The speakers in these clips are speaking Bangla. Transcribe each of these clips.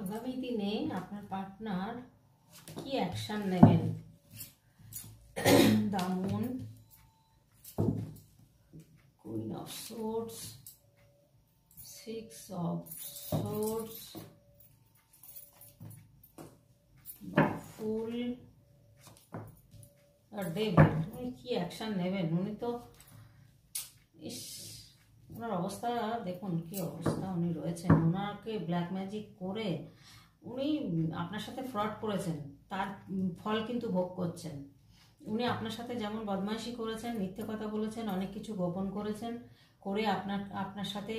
আগামী দিনে আপনার পার্টনার কি অ্যাকশন নেবেন? The moon, queen of swords, six of swords, fool আর ডেভিল। উনি কি অ্যাকশন নেবেন? উনি তো ওনার অবস্থা দেখুন, কি অবস্থা উনি রয়েছেন। ওনাকে ব্ল্যাক ম্যাজিক করে উনি আপনার সাথে ফ্রড করেছেন, তার ফল কিন্তু ভোগ করছেন। উনি আপনার সাথে যেমন বদমাইশি করেছেন, মিথ্যে কথা বলেছেন, অনেক কিছু গোপন করেছেন, করে আপনার সাথে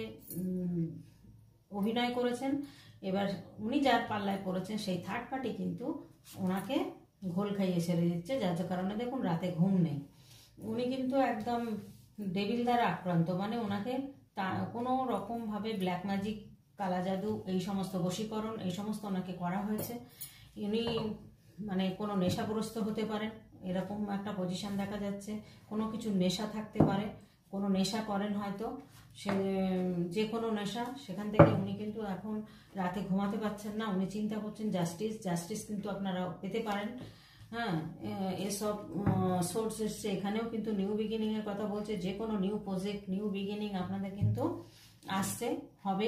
অভিনয় করেছেন। এবার উনি যার পাল্লায় পড়েছেন সেই থার্ড পার্টি কিন্তু ওনাকে ঘোল খাইয়ে ছেড়ে দিচ্ছে, যার কারণে দেখুন রাতে ঘুম নেই। উনি কিন্তু একদম ডেভিল দ্বারা আক্রান্ত, মানে ওনাকে কোনো রকমভাবে ব্ল্যাক ম্যাজিক, কালা জাদু, এই সমস্ত বশীকরণ, এই সমস্ত ওনাকে করা হয়েছে। উনি মানে কোনো নেশাগ্রস্ত হতে পারেন, এরকম একটা পজিশন দেখা যাচ্ছে। কোনো কিছু নেশা থাকতে পারে, কোনো নেশা করেন হয়তো, সে যে কোনো নেশা, সেখান থেকে উনি কিন্তু এখন রাতে ঘুমাতে পারছেন না। উনি চিন্তা করছেন জাস্টিস কিন্তু আপনারা পেতে পারেন। হ্যাঁ, এসব সোর্স এসছে, এখানেও কিন্তু নিউ বিগিনিংয়ের কথা বলছে। যে কোনো নিউ প্রজেক্ট, নিউ বিগিনিং আপনাদের কিন্তু আসছে, হবে।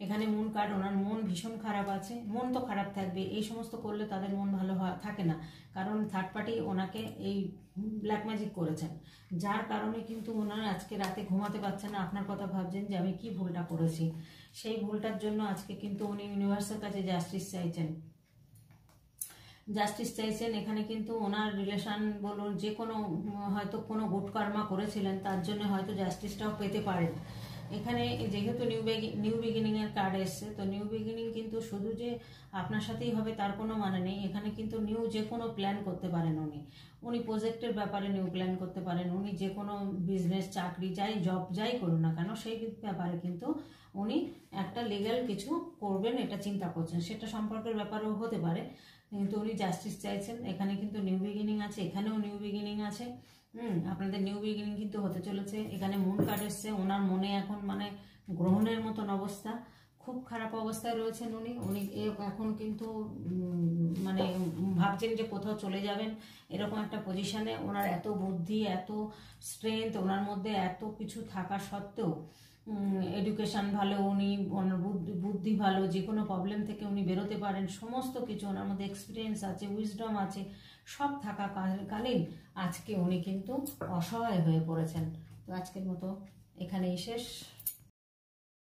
এখানে মুন কার্ড, ওনার মন ভীষণ খারাপ আছে। মন তো খারাপ থাকবে, এই সমস্ত করলে তাদের মন ভালো থাকে না, কারণ থার্ড পার্টি ওনাকে এই ব্ল্যাক ম্যাজিক করেছেন, যার কারণে কিন্তু ওনারা আজকে রাতে ঘুমাতে পারছেন না। আপনার কথা ভাবছেন যে আমি কি ভুলটা করেছি, সেই ভুলটার জন্য আজকে কিন্তু উনি ইউনিভার্সের কাছে জাস্টিস চাইছেন। এখানে কিন্তু ওনার রিলেশন বলুন, যে কোনো হয়তো কোনো গুড কর্মা করেছিলেন, তার জন্য হয়তো জাস্টিসটাও পেতে পারেন। এখানে যেহেতু নিউ বিগিনিংয়ের কার্ড এসছে, তো নিউ বিগিনিং কিন্তু শুধু যে আপনার সাথেই হবে তার কোনো মানে নেই। এখানে কিন্তু নিউ যে কোনো প্ল্যান করতে পারেন উনি প্রজেক্টের ব্যাপারে নিউ প্ল্যান করতে পারেন। উনি যে কোনো বিজনেস, চাকরি, জব যাই করুন না কেন, সেই ব্যাপারে কিন্তু উনি একটা লিগ্যাল কিছু করবেন, এটা চিন্তা করছেন। সেটা সম্পর্কের ব্যাপারেও হতে পারে, কিন্তু উনি জাস্টিস চাইছেন। এখানে কিন্তু নিউ বিগিনিং আছে, এখানেও নিউ বিগিনিং আছে। আপনাদের নিউ বিগিনিং কিন্তু হতে চলেছে। এখানে মুন কার্ড এসছে, ওনার মনে এখন মানে গ্রহণের মতন অবস্থা, খুব খারাপ অবস্থায় রয়েছেন উনি এখন কিন্তু মানে ভাবছেন যে কোথাও চলে যাবেন, এরকম একটা পজিশনে। ওনার এত বুদ্ধি, এত স্ট্রেংথ, ওনার মধ্যে এত কিছু থাকা সত্ত্বেও, এডুকেশন ভালো, উনি বুদ্ধি ভালো, যে কোনো প্রবলেম থেকে উনি বেরোতে পারেন, সমস্ত কিছু ওনার মধ্যে এক্সপিরিয়েন্স আছে, উইজডম আছে, সব থাকাকালীন আজকে উনি কিন্তু অসহায় হয়ে পড়েছেন। তো আজকের মতো এখানেই শেষ।